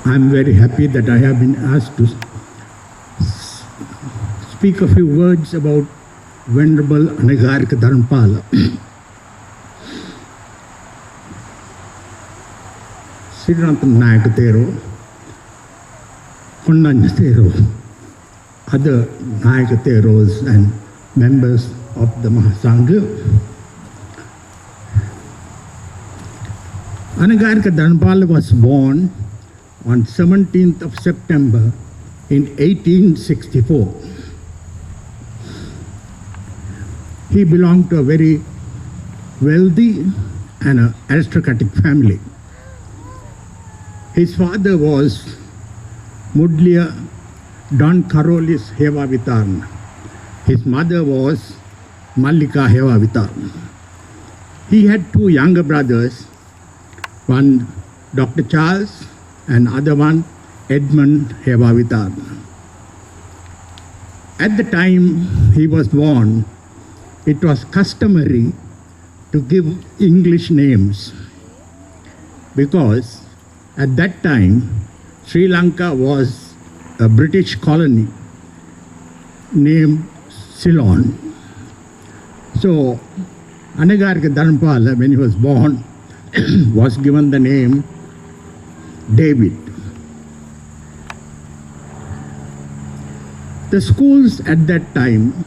I'm very happy that I have been asked to speak a few words about Venerable Anagarika Dharmapala. Nanayakkara, other Nayakkaras and members of the Mahasangha. Anagarika Dharmapala was born on 17th of September in 1864. He belonged to a very wealthy and aristocratic family. His father was Mudliya Don Karolis Heva Vitarna. His mother was Mallika Heva Vitarna. He had two younger brothers, one Dr. Charles and other one Edmund Heva Vitarna. At the time he was born, it was customary to give English names because at that time Sri Lanka was a British colony named Ceylon. So Anagarika Dharmapala, when he was born, was given the name David. The schools at that time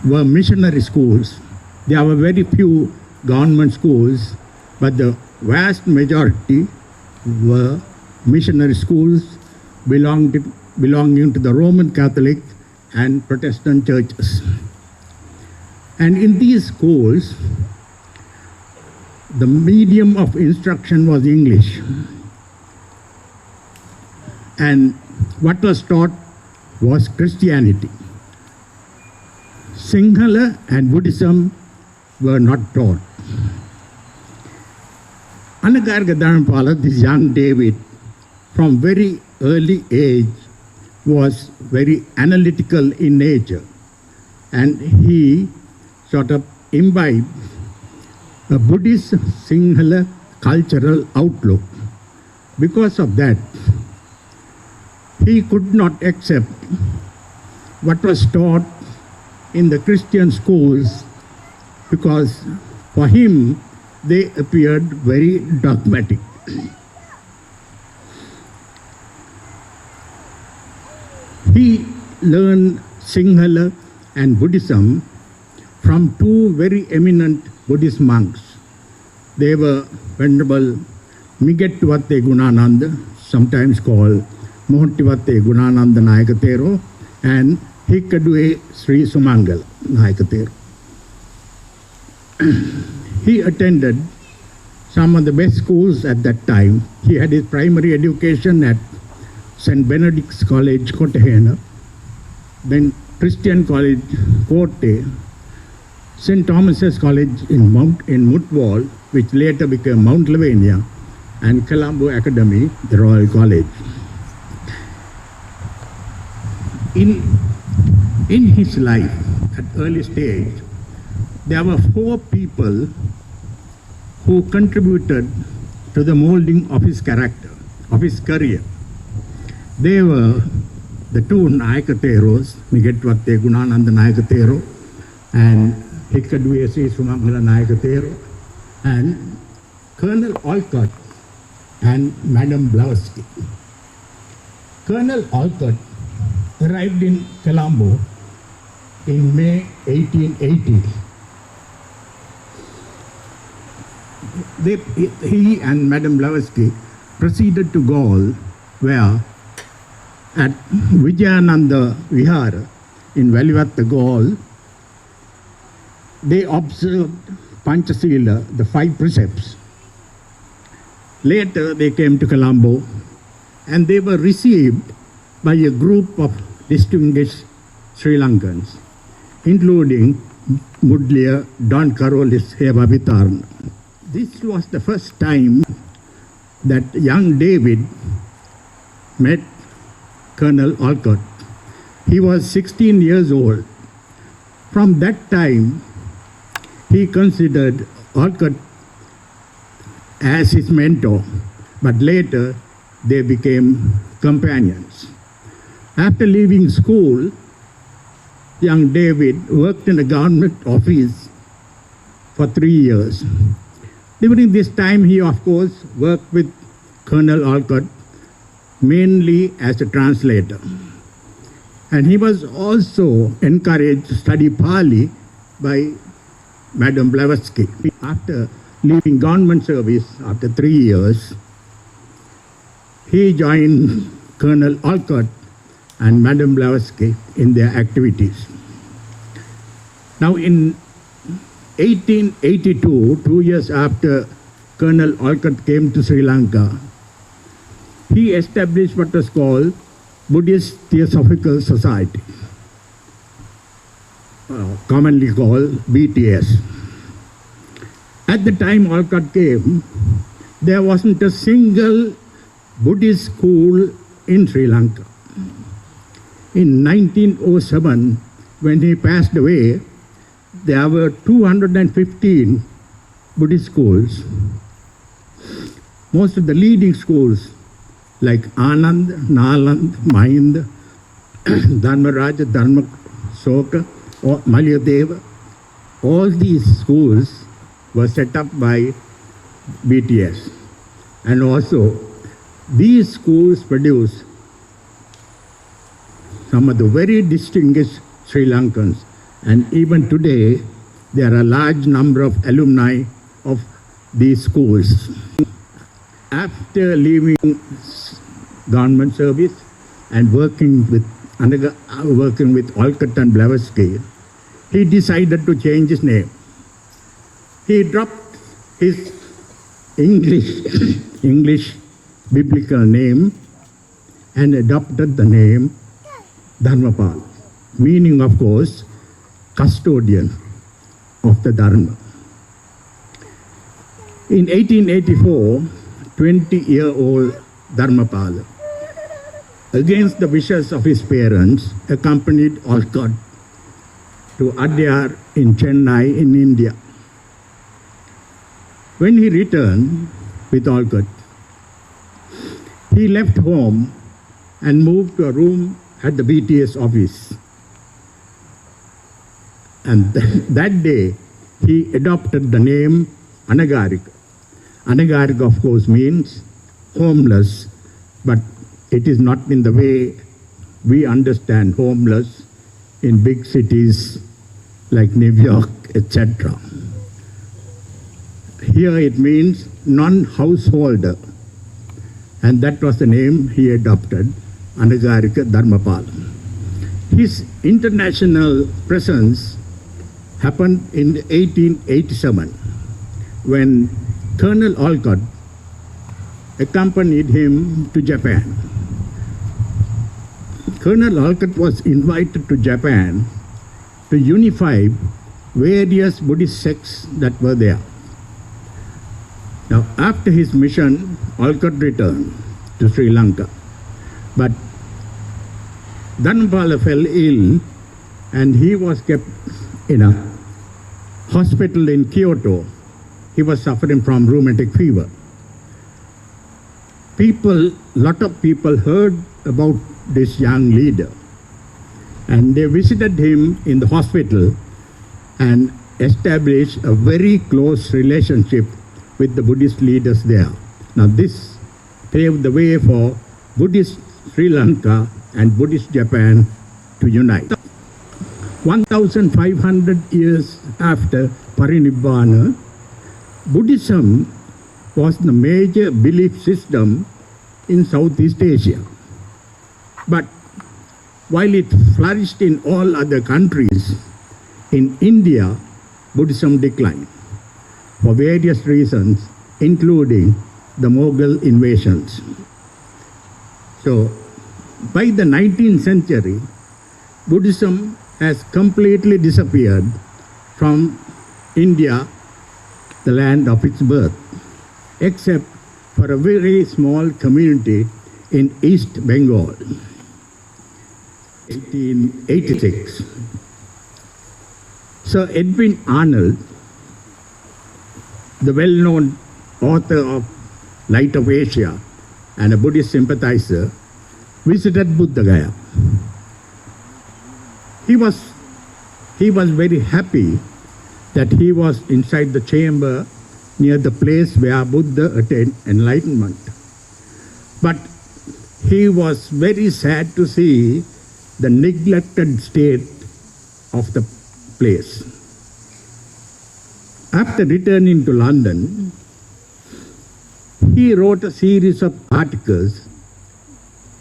were missionary schools. There were very few government schools, but the vast majority were missionary schools belonging to the Roman Catholic and Protestant churches. And in these schools, the medium of instruction was English. And what was taught was Christianity. Sinhala and Buddhism were not taught. Anagarika Dharmapala, this young David, from very early age was very analytical in nature, and he sort of imbibed a Buddhist Sinhala cultural outlook. Because of that, he could not accept what was taught in the Christian schools because for him they appeared very dogmatic. He learned Sinhala and Buddhism from two very eminent Buddhist monks. They were Venerable Migettuvatte Gunananda, sometimes called Mohottivatte Gunananda Nayakkara, and Hikkaduwe Sri Sumangala Nayakkara. He attended some of the best schools at that time. He had his primary education at St. Benedict's College, Kotahena, then Christian College, Kotte, St. Thomas's College in Mutwal, which later became Mount Lavinia, and Colombo Academy, the Royal College. In his life, at early stage, there were four people who contributed to the molding of his character, of his career. They were the two Nayakkaras, Migettuvatte Gunananda Nayakkara and Hikkaduwe Sri Sumangala Nayakkara, and Colonel Olcott and Madame Blavatsky. Colonel Olcott arrived in Colombo in May 1880. He and Madame Blavatsky proceeded to Gaul, where at Vijayananda Vihara in Valivatta, Gaul, they observed Panchasila, the 5 precepts. Later they came to Colombo and they were received by a group of distinguished Sri Lankans, including Mudliya Don Karolis Heva Vitarna. This was the first time that young David met Colonel Olcott. He was 16 years old. From that time, he considered Alcott as his mentor, but later they became companions. After leaving school, young David worked in a government office for 3 years. During this time, he of course worked with Colonel Alcott mainly as a translator. And he was also encouraged to study Pali by Madame Blavatsky. After leaving government service after 3 years, he joined Colonel Alcott and Madame Blavatsky in their activities. Now in 1882, 2 years after Colonel Alcott came to Sri Lanka, he established what was called Buddhist Theosophical Society, commonly called BTS. At the time Alcott came, there wasn't a single Buddhist school in Sri Lanka. In 1907, when he passed away, there were 215 Buddhist schools. Most of the leading schools like Anand, Naland, Maind, Dharmaraja, Dharmasoka, Malyadeva, all these schools were set up by BTS. And also, these schools produce some of the very distinguished Sri Lankans. And even today, there are a large number of alumni of these schools. After leaving government service and working with Alcott and Blavatsky, he decided to change his name. He dropped his English biblical name and adopted the name Dharmapala, meaning, of course, custodian of the Dharma. In 1884, 20-year-old Dharmapala, against the wishes of his parents, accompanied Alcott to Adyar in Chennai in India. When he returned with Alcott, he left home and moved to a room at the BTS office. And that day, he adopted the name Anagarika. Anagarika, of course, means homeless, but it is not in the way we understand homeless in big cities like New York, etc. Here it means non-householder, and that was the name he adopted, Anagarika Dharmapala. His international presence happened in 1887 when Colonel Alcott accompanied him to Japan. Colonel Alcott was invited to Japan to unify various Buddhist sects that were there. Now, after his mission, Alcott returned to Sri Lanka, but Dharmapala fell ill and he was kept in a hospital in Kyoto. He was suffering from rheumatic fever. Lot of people heard about this young leader, and they visited him in the hospital and established a very close relationship with the Buddhist leaders there. Now this paved the way for Buddhist Sri Lanka and Buddhist Japan to unite. 1,500 years after Parinibbana, Buddhism was the major belief system in Southeast Asia. But while it flourished in all other countries, in India, Buddhism declined for various reasons, including the Mughal invasions. So, by the 19th century, Buddhism has completely disappeared from India, the land of its birth, except for a very small community in East Bengal. 1886. Sir Edwin Arnold the well-known author of Light of Asia and a Buddhist sympathizer, visited Buddha Gaya. He was very happy that he was inside the chamber near the place where Buddha attained enlightenment. But he was very sad to see the neglected state of the place. After returning to London, he wrote a series of articles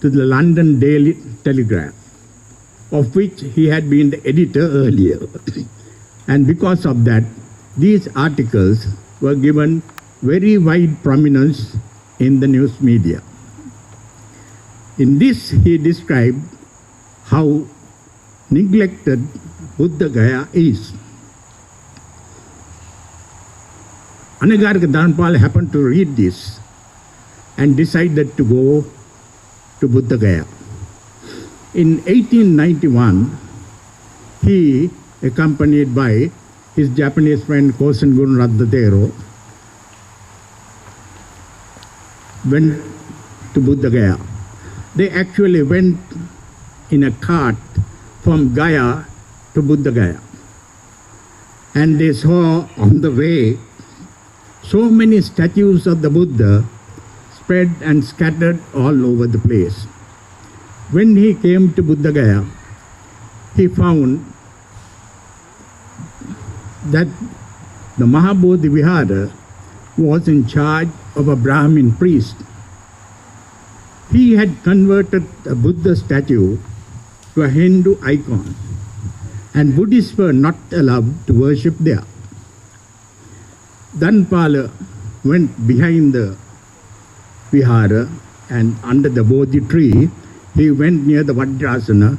to the London Daily Telegraph, of which he had been the editor earlier. And because of that, these articles were given very wide prominence in the news media. In this, he described how neglected Buddha Gaya is. Anagarika Dharmapala happened to read this and decided to go to Buddha Gaya. In 1891, he, accompanied by his Japanese friend Kosen Gun Radhatero, went to Buddha Gaya. They actually went in a cart from Gaya to Buddha Gaya. And they saw on the way so many statues of the Buddha spread and scattered all over the place. When he came to Buddha Gaya, he found that the Mahabodhi Vihara was in charge of a Brahmin priest. He had converted a Buddha statue to a Hindu icon, and Buddhists were not allowed to worship there. Dharmapala went behind the Vihara, and under the Bodhi tree, he went near the Vajrasana,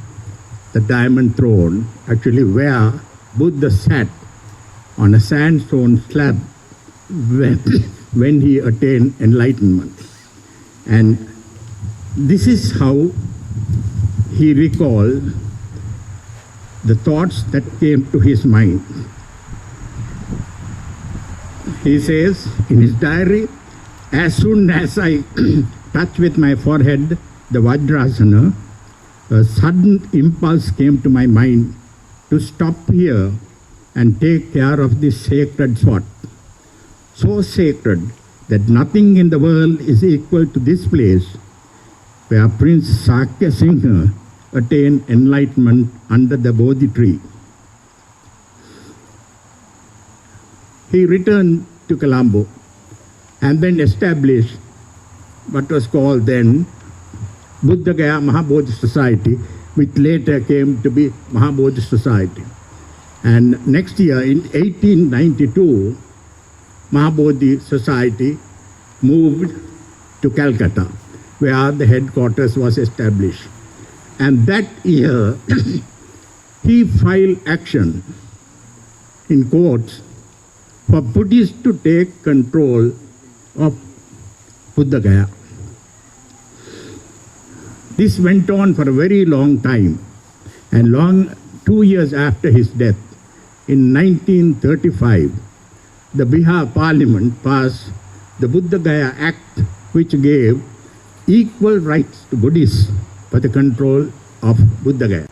the diamond throne, actually where Buddha sat on a sandstone slab when he attained enlightenment. And this is how he recalled the thoughts that came to his mind. He says in his diary, as soon as I touched with my forehead the Vajrasana, a sudden impulse came to my mind to stop here and take care of this sacred spot. So sacred that nothing in the world is equal to this place where Prince Sakya Singha attained enlightenment under the Bodhi tree. He returned to Colombo and then established what was called then Buddha Gaya Mahabodhi Society, which later came to be Mahabodhi Society. And next year, in 1892, Mahabodhi Society moved to Calcutta, where the headquarters was established. And that year, he filed action in courts for Buddhists to take control of Buddha Gaya. This went on for a very long time, and 2 years after his death, in 1935, the Bihar Parliament passed the Buddha Gaya Act, which gave equal rights to Buddhists for the control of Buddha Gaya.